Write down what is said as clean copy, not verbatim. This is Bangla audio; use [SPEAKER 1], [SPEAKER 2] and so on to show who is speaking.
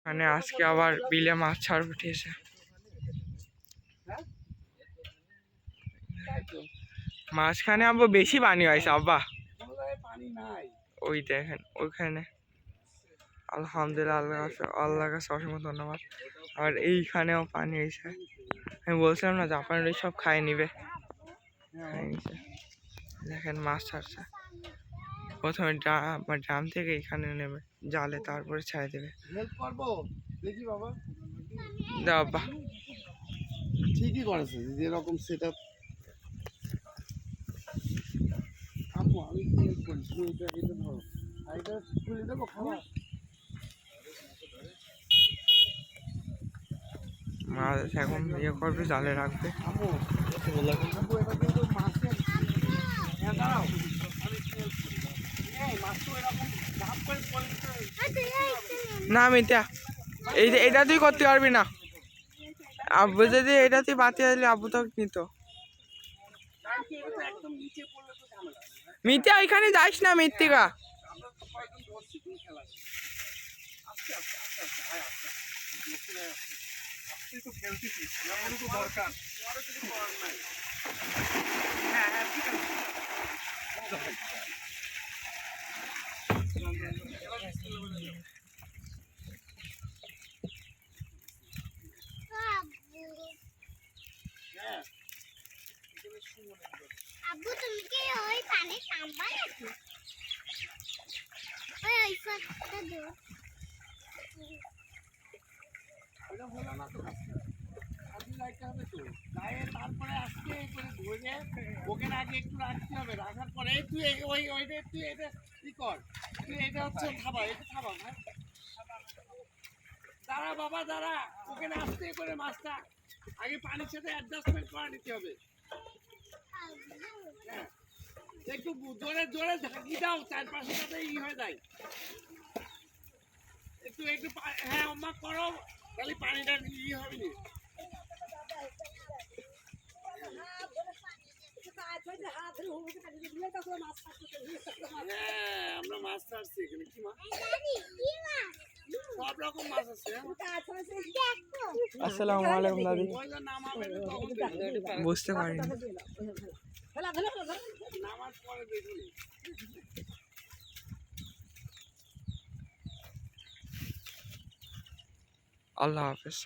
[SPEAKER 1] মানে আজকে আবার বিলে মাছ ছাড় উঠিয়েছে। মাঝখানে আব্বা বেশি পানি হয়েছে আব্বা, ওই দেখেন ওইখানে। আলহামদুলিল্লাহ, আল্লাহ কাছে অসংখ্য ধন্যবাদ। আর এইখানেও পানি হয়েছে। আমি বলছিলাম না জাপানের সব খাই নিবে, খাই নিছে। দেখেন মাছ ছাড়ছে, প্রথমে ড্রাম থেকে এখানে নেবে জালে, তারপরে ছেড়ে দেবে। দাও আব্বা।
[SPEAKER 2] ঠিকই করেছে যেরকম সেটা। আম্মু আমি কি হেল্প করি, শুধু এটা ধরো আর এটা খুলে দেবো খাবার।
[SPEAKER 1] মাছ এখন ইয়ে করবে, জালে রাখবে।
[SPEAKER 2] আম্মু আম্মু এটা কিন্তু মাছের, হ্যাঁ দাঁড়াও আমি কি হেল্প করি। এই মাছ তো এরকম ঝাপ করে পড়ে
[SPEAKER 1] না মিতা, এইটা তুই করতে পারবি না। আব্বু যদি এটা তুই বাতিয়ে দিলে আব্বু তো নিত।
[SPEAKER 2] একদম নিচে পড়লে তো ঝামেলা।
[SPEAKER 1] মিতা ওইখানে যাস না মৃত্তিকা।
[SPEAKER 2] আমরা তো কয়েকজন ধরছি তুমি খেলা আস্তে আস্তে আস্তে আস্তে আয় আস্তে আস্তে তো খেলতেছি, আমারও তো দরকার, আমারও কিছু করার নাই। হ্যাঁ হ্যাঁ ঠিক আছে।
[SPEAKER 3] আব্বু তুমি কি ওই পানি নামবা নাকি? ওই পানিটা দাও।
[SPEAKER 2] ওটা হলো না তো, আগে লাইটটা হবে তো গায়ে, তারপরে আজকে করে ধরে ওকে আগে একটু রাখতে হবে, রাখার পরে তুই ওই ওইটা তুই এটা কি কর, তুই এটা হচ্ছে খাবা, এটা খাবা না। দাঁড়া বাবা দাঁড়া, ওকে আস্তে করে মাছটা আগে পানির সাথে অ্যাডজাস্টমেন্ট করে নিতে হবে। হ্যাঁ একটু জোরে জোরে ঝাঁকি দাও, চারপাশে যাতে ই হয়ে যায়। একটু একটু হ্যাঁ অম্মা করো, তাহলে পানিটা ই হবে না। হ্যাঁ আমরা মাছ ছাড়ছি এখানে। কি মাছ? সব রকম মাছ আছে।
[SPEAKER 1] আসসালামু আলাইকুম দাদি। বুঝতে পারিনি।
[SPEAKER 2] নামাজ পরে দেখুন।
[SPEAKER 1] আল্লাহ হাফেজ।